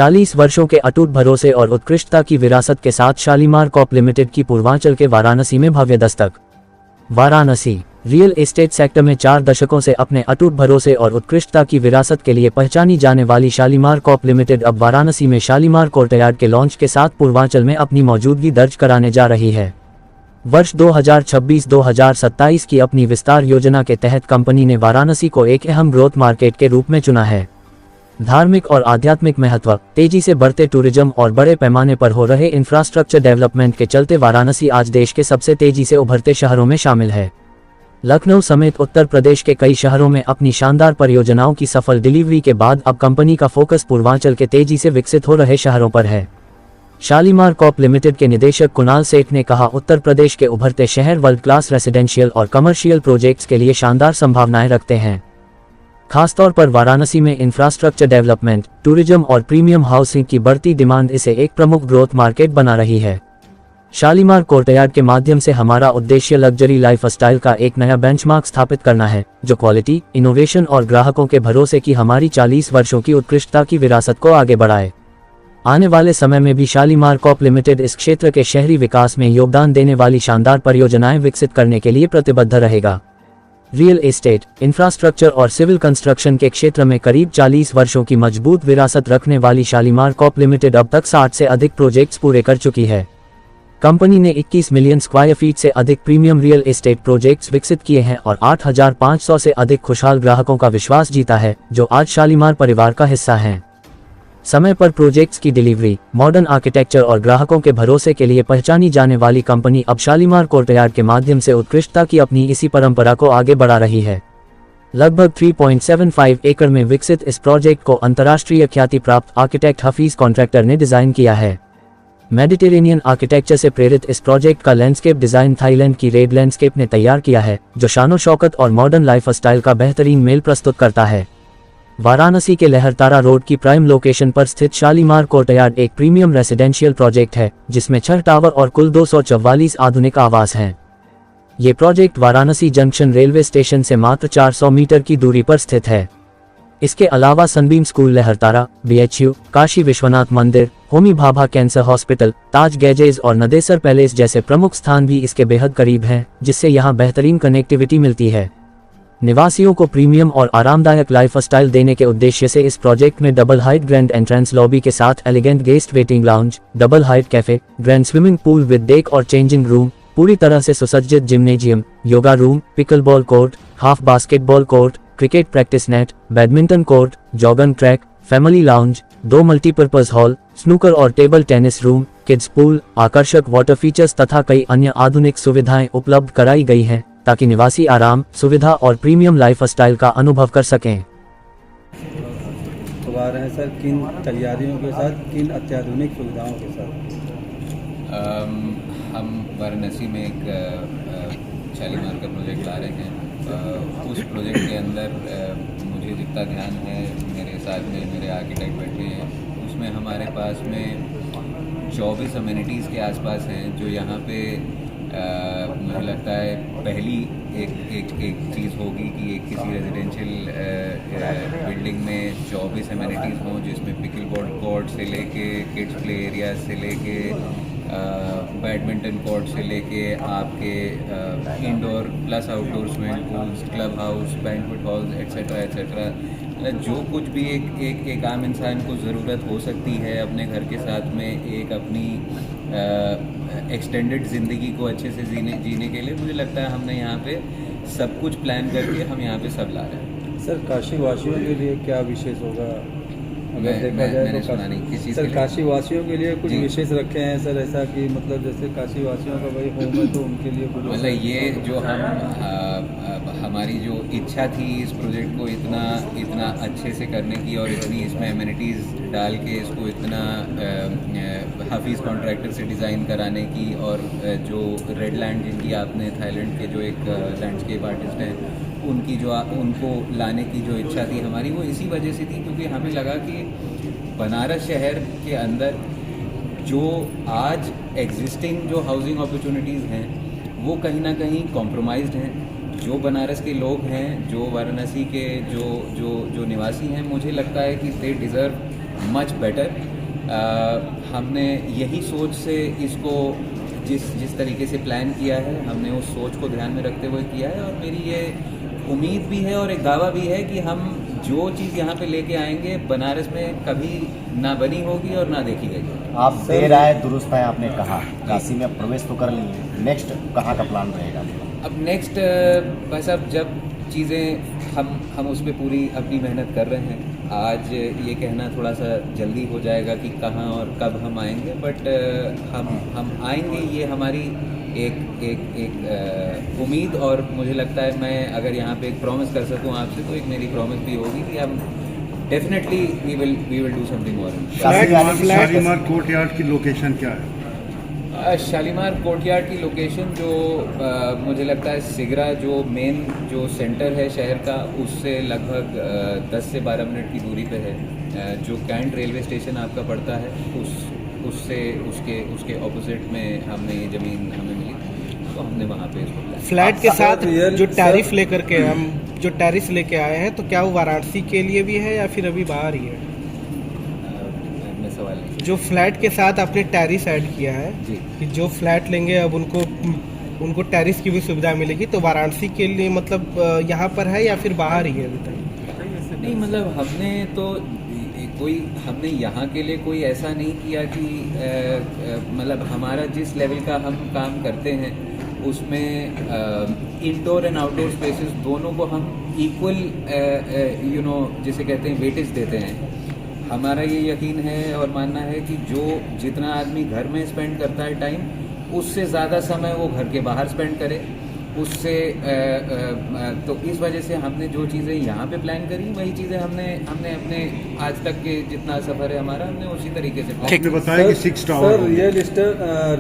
40 वर्षों के अटूट भरोसे और उत्कृष्टता की विरासत के साथ शालीमार कॉर्प लिमिटेड की पूर्वांचल के वाराणसी में भव्य Dastak. Varanasi real estate sector में 4 दशकों से अपने अटूट भरोसे और उत्कृष्टता की विरासत के लिए पहचानी जाने वाली शालीमार कॉर्प लिमिटेड अब वाराणसी में शालीमार कोर्टयार्ड के लॉन्च के साथ पूर्वांचल में अपनी मौजूदगी दर्ज कराने जा रही है। वर्ष 2026-2027 की अपनी विस्तार योजना के तहत कंपनी ने वाराणसी को एक अहम ग्रोथ मार्केट के रूप में चुना है। धार्मिक और आध्यात्मिक महत्व, तेजी से बढ़ते टूरिज्म और बड़े पैमाने पर हो रहे इंफ्रास्ट्रक्चर डेवलपमेंट के चलते वाराणसी आज देश के सबसे तेजी से उभरते शहरों में शामिल है। लखनऊ समेत उत्तर प्रदेश के कई शहरों में अपनी शानदार परियोजनाओं की सफल डिलीवरी के बाद अब कंपनी का फोकस पूर्वांचल के तेजी से विकसित हो रहे शहरों पर है। शालीमार कॉर्प लिमिटेड के निदेशक कुणाल सेठ ने कहा, उत्तर प्रदेश के उभरते शहर वर्ल्ड क्लास रेसिडेंशियल और कमर्शियल प्रोजेक्ट्स के लिए शानदार संभावनाएं रखते हैं। खासतौर पर वाराणसी में इंफ्रास्ट्रक्चर डेवलपमेंट, टूरिज्म और प्रीमियम हाउसिंग की बढ़ती डिमांड इसे एक प्रमुख ग्रोथ मार्केट बना रही है। शालीमार कोर्टयार्ड के माध्यम से हमारा उद्देश्य लग्जरी लाइफस्टाइल का एक नया बेंचमार्क स्थापित करना है, जो क्वालिटी, इनोवेशन और ग्राहकों के भरोसे की हमारी 40 वर्षों की उत्कृष्टता की विरासत को आगे बढ़ाए। आने वाले समय में भी शालीमार कॉर्प लिमिटेड इस क्षेत्र के शहरी विकास में योगदान देने वाली शानदार परियोजनाएं विकसित करने के लिए प्रतिबद्ध रहेगा। रियल एस्टेट, इंफ्रास्ट्रक्चर और सिविल कंस्ट्रक्शन के क्षेत्र में करीब 40 वर्षों की मजबूत विरासत रखने वाली शालीमार कॉर्प लिमिटेड अब तक 60 से अधिक प्रोजेक्ट्स पूरे कर चुकी है। कंपनी ने 21 मिलियन स्क्वायर फीट से अधिक प्रीमियम रियल एस्टेट प्रोजेक्ट्स विकसित किए हैं और 8,500 से अधिक खुशहाल ग्राहकों का विश्वास जीता है, जो आज शालीमार परिवार का हिस्सा हैं। समय पर प्रोजेक्ट्स की डिलीवरी, मॉडर्न आर्किटेक्चर और ग्राहकों के भरोसे के लिए पहचानी जाने वाली कंपनी अब शालीमार कोर्टयार्ड के माध्यम से उत्कृष्टता की अपनी इसी परंपरा को आगे बढ़ा रही है। लगभग 3.75 एकड़ में विकसित इस प्रोजेक्ट को अंतर्राष्ट्रीय ख्याति प्राप्त आर्किटेक्ट हफीज कॉन्ट्रैक्टर ने डिजाइन किया है। मेडिटेरेनियन आर्किटेक्चर से प्रेरित इस प्रोजेक्ट का लैंडस्केप डिजाइन थाईलैंड की रेड लैंडस्केप ने तैयार किया है, जो शानो शौकत और मॉडर्न लाइफस्टाइल का बेहतरीन मेल प्रस्तुत करता है। वाराणसी के लहरतारा रोड की प्राइम लोकेशन पर स्थित शालीमार कोर्टयार्ड एक प्रीमियम रेसिडेंशियल प्रोजेक्ट है, जिसमें 6 टावर और कुल 244 आधुनिक आवास हैं। ये project Varanasi junction railway station से मात्र 400 मीटर की दूरी पर स्थित है। इसके अलावा Sunbeam school Lahartara, BHU, Kashi Vishwanath मंदिर, होमी भाभा कैंसर हॉस्पिटल, ताज गैजेज और नदेसर पैलेस जैसे प्रमुख स्थान भी इसके बेहद करीब हैं, जिससे यहाँ बेहतरीन कनेक्टिविटी मिलती है। निवासियों को प्रीमियम और आरामदायक लाइफस्टाइल देने के उद्देश्य से इस प्रोजेक्ट में double height grand entrance lobby के साथ elegant guest waiting lounge, double height cafe, grand swimming pool with deck और चेंजिंग रूम, पूरी तरह से सुसज्जित gymnasium, yoga room, pickleball court, half basketball court, cricket practice net, badminton court, jogging track, family lounge, 2 multipurpose hall, snooker और table tennis room, kids pool, आकर्षक water features तथा कई अन्य आधुनिक सुविधाएं उपलब्ध कराई गई हैं, ताकि निवासी आराम, सुविधा और प्रीमियम लाइफस्टाइल का अनुभव कर सकें। तो आ रहे हैं सर किन तैयारियों के साथ, किन अत्याधुनिक सुविधाओं के साथ? हम वाराणसी में एक शालीमार का प्रोजेक्ट ला रहे हैं। उस प्रोजेक्ट के अंदर मुझे जितना ध्यान है, मेरे साथ में मेरे आर्किटेक्ट बैठे हैं, उसमें हमारे पास में 24 अमेनिटीज़ के आसपास हैं, जो यहाँ पे मुझे लगता है पहली एक चीज़ होगी कि एक किसी रेजिडेंशियल बिल्डिंग में 24 अमेनिटीज़ हों, जिसमें पिकलबॉल कोर्ट से लेके किड्स प्ले एरिया से लेके बैडमिंटन कोर्ट से लेके आपके indoor plus outdoor swimming pools, club house, banquet halls etcetera etcetera, जो कुछ भी एक आम इंसान को ज़रूरत हो सकती है अपने घर के साथ में एक अपनी एक्सटेंडेड ज़िंदगी को अच्छे से जीने के लिए, मुझे लगता है हमने यहाँ पे सब कुछ प्लान करके हम यहाँ पे सब ला रहे हैं। सर काशी वासियों के लिए क्या विशेष होगा अगर देखा जाए तो? सर काशी वासियों के लिए कुछ विशेष रखे हैं सर, ऐसा कि मतलब जैसे काशी वासियों का भाई होम है तो उनके लिए कुछ मतलब ये जो हमारी जो इच्छा थी इस प्रोजेक्ट को इतना अच्छे से करने की और इतनी इसमें एमिनिटीज़ डाल के इसको इतना हफीज़ कॉन्ट्रैक्टर से डिज़ाइन कराने की, और जो रेड लैंड जिनकी आपने थाईलैंड के जो एक लैंडस्केप आर्टिस्ट हैं उनकी जो उनको लाने की जो इच्छा थी हमारी, वो इसी वजह से थी क्योंकि हमें लगा कि बनारस शहर के अंदर जो आज एग्जिस्टिंग जो हाउसिंग अपॉर्चुनिटीज़ हैं वो कहीं ना कहीं कॉम्प्रोमाइज्ड हैं। जो बनारस के लोग हैं, जो वाराणसी के जो निवासी हैं, मुझे लगता है कि दे डिज़र्व मच बेटर। हमने यही सोच से इसको जिस तरीके से प्लान किया है, हमने उस सोच को ध्यान में रखते हुए किया है। और मेरी ये उम्मीद भी है और एक दावा भी है कि हम जो चीज़ यहाँ पे लेके आएंगे बनारस में कभी ना बनी होगी और ना देखी गई। आप देर आए दुरुस्त आए, आपने कहा काशी में प्रवेश तो कर लिए, नेक्स्ट कहाँ का प्लान रहेगा? अब नेक्स्ट भाई साहब, जब चीज़ें हम उस पर पूरी अपनी मेहनत कर रहे हैं। आज ये कहना थोड़ा सा जल्दी हो जाएगा कि कहाँ और कब हम आएंगे, बट हम आएंगे, ये हमारी एक उम्मीद। और मुझे लगता है मैं अगर यहाँ पे एक प्रॉमिस कर सकूँ आपसे, तो एक मेरी प्रॉमिस भी होगी कि हम definitely we will do something more. Shalimar courtyard की लोकेशन क्या है? शालीमार कोर्टयार्ड की लोकेशन जो मुझे लगता है सिगरा जो मेन जो सेंटर है शहर का, उससे लगभग 10 से 12 मिनट की दूरी पे है। जो कैंट रेलवे स्टेशन आपका पड़ता है, उससे उसके ऑपोजिट में हमने ये ज़मीन हमें मिली, तो हमने वहाँ पे इसको फ्लैट के साथ जो टैरिफ लेकर के हम जो टैरिफ लेके आए हैं, तो क्या वो वाराणसी के लिए भी है या फिर अभी बाहर ही है? मैं सवाल नहीं। जो फ्लैट के साथ आपने टैरिफ ऐड किया है जी, कि जो फ्लैट लेंगे अब उनको टैरिफ की भी सुविधा मिलेगी, तो वाराणसी के लिए मतलब यहाँ पर है या फिर बाहर ही है अभी तक? नहीं, मतलब हमने यहाँ के लिए कोई ऐसा नहीं किया कि मतलब हमारा जिस लेवल का हम काम करते हैं उसमें इंडोर एंड आउटडोर स्पेसेस दोनों को हम इक्वल जिसे कहते हैं वेटेज देते हैं। हमारा ये यकीन है और मानना है कि जितना आदमी घर में स्पेंड करता है टाइम, उससे ज़्यादा समय वो घर के बाहर स्पेंड करे। उससे तो इस वजह से हमने जो चीज़ें यहाँ पे प्लान करी, वही चीज़ें हमने अपने आज तक के जितना सफ़र है हमारा, हमने उसी तरीके से प्लान। आपने बताया कि 6 tower. Sir,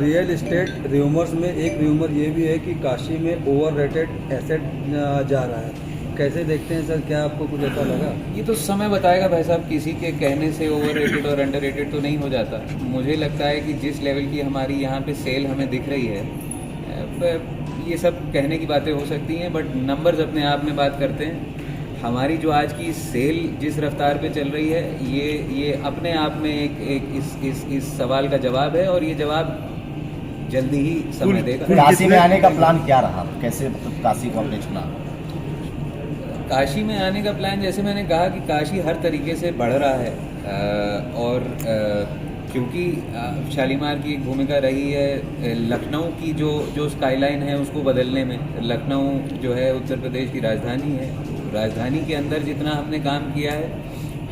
real estate rumours में एक रूमर ये भी है कि काशी में ओवररेटेड एसेट जा रहा है, कैसे देखते हैं सर? क्या आपको कुछ ऐसा लगा? ये तो समय बताएगा भाई साहब, किसी के कहने से ओवररेटेड और अंडररेटेड तो नहीं हो जाता। मुझे लगता है कि जिस लेवल की हमारी यहाँ पे सेल हमें दिख रही है, ये सब कहने की बातें हो सकती हैं, बट नंबर्स अपने आप में बात करते हैं। हमारी जो आज की सेल जिस रफ्तार पे चल रही है, ये अपने आप में एक इस सवाल का जवाब है, और ये जवाब जल्दी ही समय देगा। काशी में आने का प्लान क्या रहा, कैसे मतलब काशी को आपने चुना? काशी में आने का प्लान, जैसे मैंने कहा कि काशी हर तरीके से बढ़ रहा है, और क्योंकि शालीमार की एक भूमिका रही है लखनऊ की जो स्काईलाइन है उसको बदलने में। लखनऊ जो है उत्तर प्रदेश की राजधानी है, राजधानी के अंदर जितना हमने काम किया है,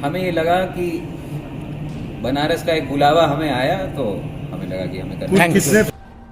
हमें ये लगा कि बनारस का एक बुलावा हमें आया, तो हमें लगा कि हमें करना है।